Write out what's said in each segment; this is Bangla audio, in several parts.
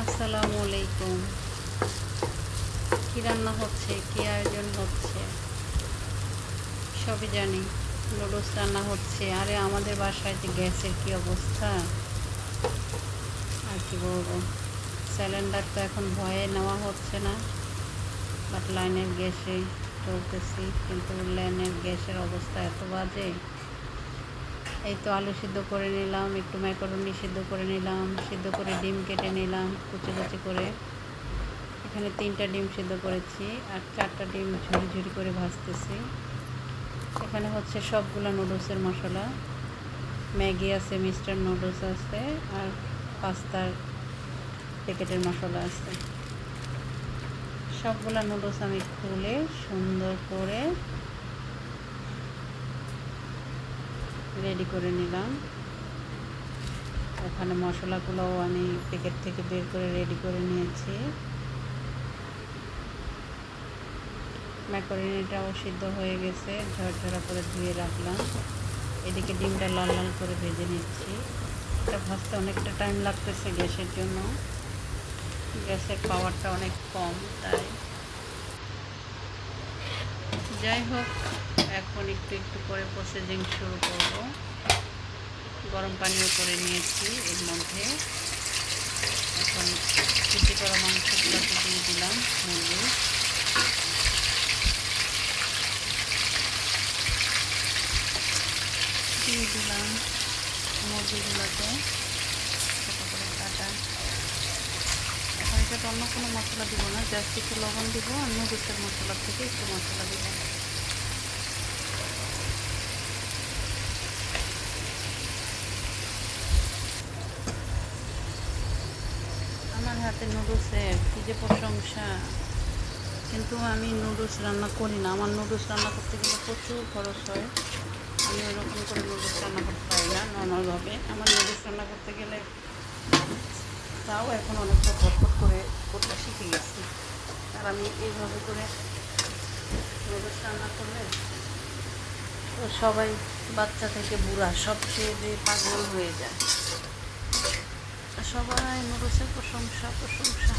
আসসালামু আলাইকুম। কী রান্না হচ্ছে, কী আয়োজন হচ্ছে সবই জানি। নুডলস রান্না হচ্ছে। আরে আমাদের বাসায় যে গ্যাসের কী অবস্থা, আর কি বলবো। সিলিন্ডার তো এখন ভয়ে নেওয়া হচ্ছে না, বাট লাইনের গ্যাসে চলতেছি। কিন্তু লাইনের গ্যাসের অবস্থা এত বাজে। এই তো আলু সিদ্ধ করে নিলাম, একটু ম্যাকারনি সিদ্ধ করে নিলাম, সিদ্ধ করে ডিম কেটে নিলাম কুচি কুচি করে। এখানে 3টা ডিম সিদ্ধ করেছি আর 4টা ডিম ঝুরি ঝুরি করে ভাজতেছি। এখানে হচ্ছে সবগুলো নুডলসের মশলা, ম্যাগি আছে, মিস্টার নুডলস আছে, আর পাস্তার প্যাকেটের মশলা আছে। সবগুলো নুডলস আমি খুলে সুন্দর করে রেডি করে নিলাম। ওখানে মশলাগুলোও আমি প্যাকেট থেকে বের করে রেডি করে নিয়েছি। ম্যাকারনিটাও সিদ্ধ হয়ে গেছে, ঝরঝরা করে ধুয়ে রাখলাম। এদিকে ডিমটা লাল লাল করে ভেজে নিচ্ছি। এটা ভাজতে অনেকটা টাইম লাগতেছে গ্যাসের জন্য, গ্যাসের পাওয়ারটা অনেক কম, তাই যাই হোক। এখন একটু একটু করে প্রসেসিং শুরু করব। গরম পানিও করে নিয়েছি এর মধ্যে। এখন কুচি করা মাংসগুলোকে দিয়ে দিলাম, মুরগি দিয়ে দিলাম, মুরগিগুলোকে ছোটো করে কাটা। এখন এটাতে অন্য কোনো মশলা দিব না, জাস্ট একটু লবণ দিব আর নুডলসের মশলা থেকে একটু মশলা দিব। আমার হাতে নুডলসের কী যে প্রশংসা। কিন্তু আমি নুডলস রান্না করি না, আমার নুডলস রান্না করতে গেলে প্রচুর খরচ হয়। আমি ওইরকম করে নুডলস রান্না করতে পারি না নর্মালভাবে। আমার নুডলস রান্না করতে গেলে তাও এখন অনেকটা ঝটপট করে করতে শিখে গেছি। আর আমি এইভাবে করে নুডলস রান্না করলে তো সবাই, বাচ্চা থেকে বুড়া, সবচেয়ে যে পাগল হয়ে যায়। সবাই নুডলসের প্রশংসা প্রশংসা।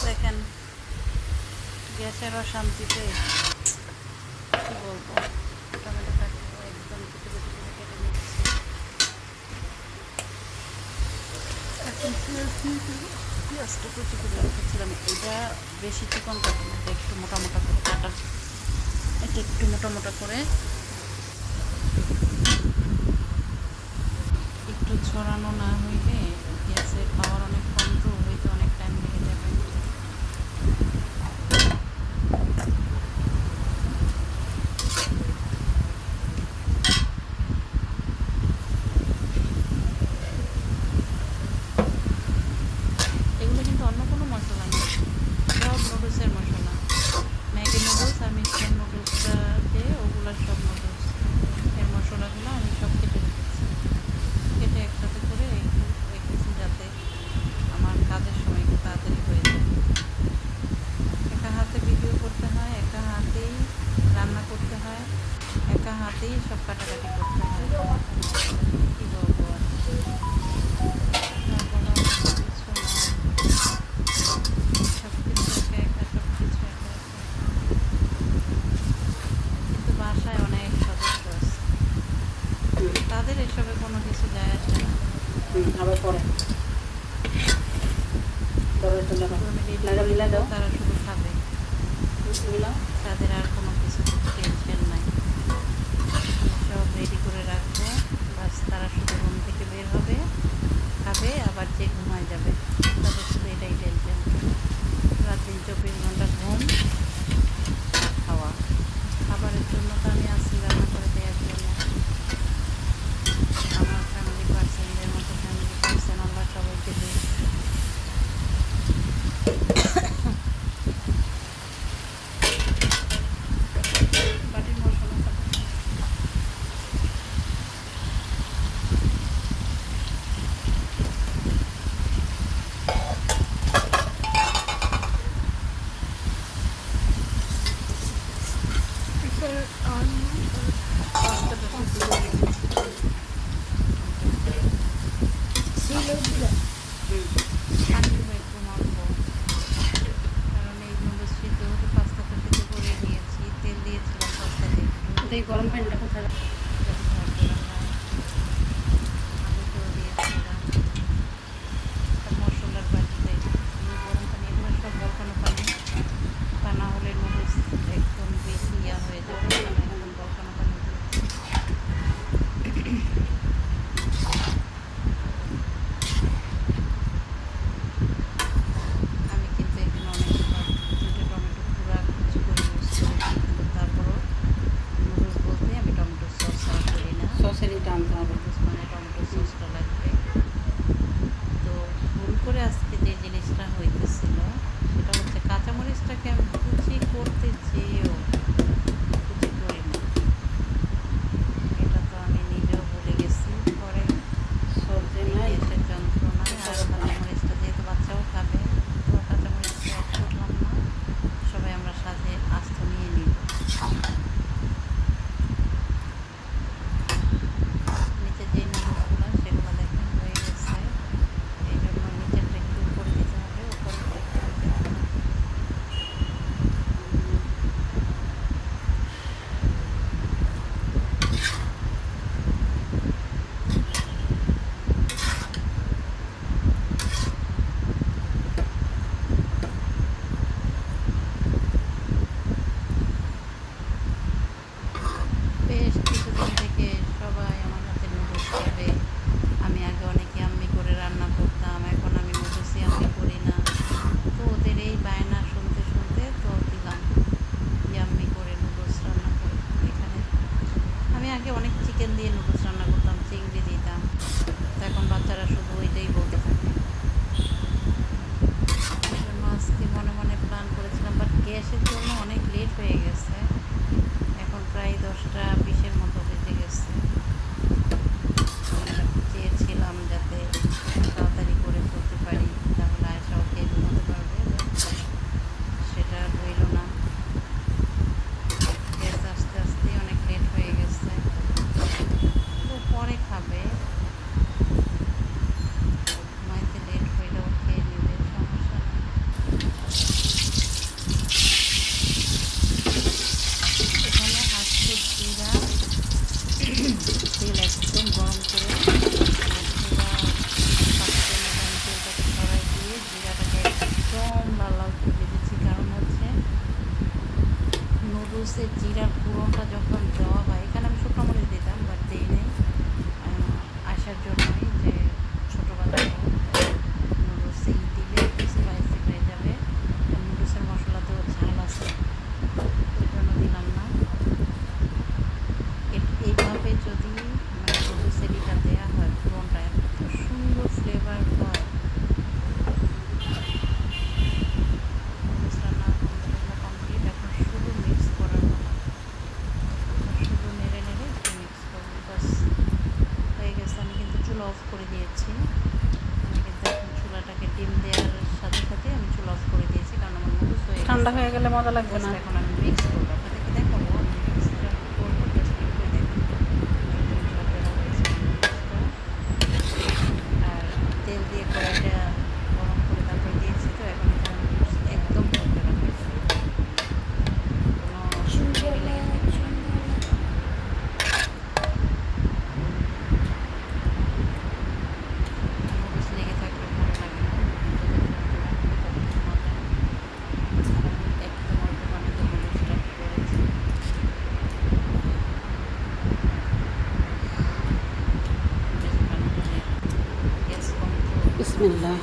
দেখেন গ্যাসের অশান্তিতে কী বলবো। টমেটোটাকে একদম কুচি কুচি করে কেটে নিচ্ছি। এখন পেঁয়াজটা কুচি করে রেখেছিলাম। এটা বেশি চিকন কাটে না, এটা একটু মোটা মোটা করে কাটা। এটা একটু মোটা মোটা করে একটু ছড়ানো না হইলে গ্যাসের পাওয়ার অনেক কম, তো হইতে অনেক টাইম লেগে যাবে। এগুলো কিন্তু অন্য কোনো মশলা নেই, সব নুডলসের মশলা। ম্যাগি নুডলস আর মিক্সচার নুডলসটাতে ওগুলো সব নুডলস এর মশলাগুলো আমি সব কেটে রেখেছি। কেটে একসাথে করে একটু রেখেছি যাতে আমার কাজের সময় একটু তাড়াতাড়ি হয়ে যায়। একা হাতে ভিডিও করতে হয়, একা হাতেই রান্না করতে হয়, একা হাতেই সব কাটাকাটি করতে হয়। কী বলবো আর, কোনো কিছু নাই, সব কিছু একা একা, সব কিছু একা একা। কিন্তু বাসায় অনেক সদস্য আছে, তাদের এসবে কোনো কিছু যায় আসে না। আবার পরে তারা শুধু খাবে, তাদের আর কোনো কিছু টেনশন নাই। সব রেডি করে রাখবো, বাস তারা শুধু রুম থেকে বের হবে, খাবে, আবার যে ঘুমায় যাবে। তাদের শুধু এটাই টেনশন। রাত দিন 24 ঘন্টা ঘুম আর খাওয়া। খাবারের জন্য তো আমি আসি রান্না করে দেওয়ার জন্য। আমার ফ্যামিলি পার্সনদের মতো ফ্যামিলি পার্সন আল্লাহ সবাইকে দেয়। বাটির মশলা খাবে। পাস্তাটা সিদ্ধ করে রেখেছি। পানি দেবে এই গরম পানিটা কোথায় আলুটাও দিয়েছিলাম, সব মশলার বাটিতে গরম পানি, এগুলো সব বলকানো পানি, তা না হলে নুডলস একদম বেশি হয়ে যাবে। আমি একদম বলকানো পানি দিয়েছি। আমি কিন্তু এখানে অনেকগুলো 2টা টমেটো পুরা কুচি করে ইউজ করেছি, কিন্তু তারপরও নুডলস বলতে আমি টমেটো সস ছাড়া করি না। সসের এটা আনতে হবে। নুডলস মানে টমেটো সসটা লাগবে। তো ভুল করে আজকে যে জিনিসটা হইতেছিল সেটা হচ্ছে কাঁচামরিচটাকে আমি কুচি করতে চেয়েও কুচি করিনি। এটা তো আমি নিজেও ভুলে গেছি। পরে সবজি এই নাই গ্যাসের যন্ত্রণায় আর কাঁচামরিচটা যেহেতু বাচ্চাও খাবে, তো কাঁচামরিচটা অ্যাড করলাম না। সবাই আমরা সাথে আস্ত নিয়ে নিব। নিচে যে নুডলসগুলো সেগুলো দেখেন হয়ে গেছে, এই জন্য নিচেরটা একটু উপরে দিতে হবে, উপরেরটা একটু দিতে হবে। বেশ কিছুদিন থেকে সবাই আমার হাতে নুডলস খাবে। আমি আগে অনেক ইয়াম্মি করে রান্না করতাম, এখন আমি নুডলস ইয়াম্মি করি না। তো ওদের এই বায়না শুনতে শুনতে তো দিলাম ইয়াম্মি করে নুডলস রান্না করে। এখানে আমি আগে অনেক চিকেন দিয়ে নুডলস রান্না করতাম, চিংড়ি দিতাম, তো এখন বাচ্চারা শুধু ওইটাই বলতে থাকে। এই জন্য আজকে মনে মনে প্ল্যান করেছিলাম, বাট গ্যাসের জন্য অনেক লেট হয়ে গেছে। এখন প্রায় 10টা 20-এর মতো বেজে গেছে। চেয়েছিলাম যাতে তাড়াতাড়ি করে ফেলতে পারি, তাহলে আয়সাও খেয়ে ঘুমোতে পারবে, সেটা হইল না। গ্যাস আস্তে আস্তে অনেক লেট হয়ে গেছে, তো পরে খাবে, ঘুমাইতে লেট হইলেও খেয়ে নেবে, সমস্যা নেই। এখানে আস্ত জিরা, তেল একদম গরম করে পুরা 5 মতন তেলটাকে ছড়াই দিয়ে জিরাটাকে একদম লাল লাল করে ভেজেছি। কারণ হচ্ছে নুডলসের জিরার পুরোটা যখন দেওয়া হয়, এখানে আমি শুকনো মরিচ দিতাম বাট দিই নেই আসার জন্যই, যে ছোটো বাচ্চা নুডলসে দিলে একটু স্পাইসি হয়ে যাবে, নুডলসের মশলাতেও ঝাল আছে, ওই জন্য দিলাম না। এইভাবে যদি মানে নুডলসের এটা দেওয়া হয় পুরোটা, এত সুন্দর ফ্লেভার হয়। নুডলস রান্না আলহামদুলিল্লাহ কমপ্লিট। এখন শুধু মিক্স করার পালা, শুধু নেড়ে নেড়ে একটু মিক্স করবো, বাস হয়ে গেছে। আমি কিন্তু চুলা অফ করে দিয়েছি। আমি কিন্তু এখন চুলাটাকে ডিম দেওয়ার সাথে সাথে আমি চুলা অফ করে দিয়েছি, কারণ আমার নুডলস হয়ে গেছে। ঠান্ডা হয়ে গেলে মজা লাগবে না। এখন আমি মিক্স করবো, আপনাদেরকে দেখাবো আমি মিক্সটা করবো, জাস্ট একটু দেখুন একদম ঝরঝরা হয়েছে নুডলসটা। আর তেল দিয়ে কড়াইটা গরম করে তারপরে দিয়েছি, তো এখন এখানে নুডলস একদম ঝরঝরা হয়েছে, কোনো তেল লেগে থাকবে না। নুডলস লেগে থাকলে ভালো লাগে না, যত ঝরঝরা হবে তত মজা। আমি একদম অল্প পানিতে নুডলসটা করেছি। বেশি পানি হলে গ্যাস কম তো, বিসমিল্লাহ।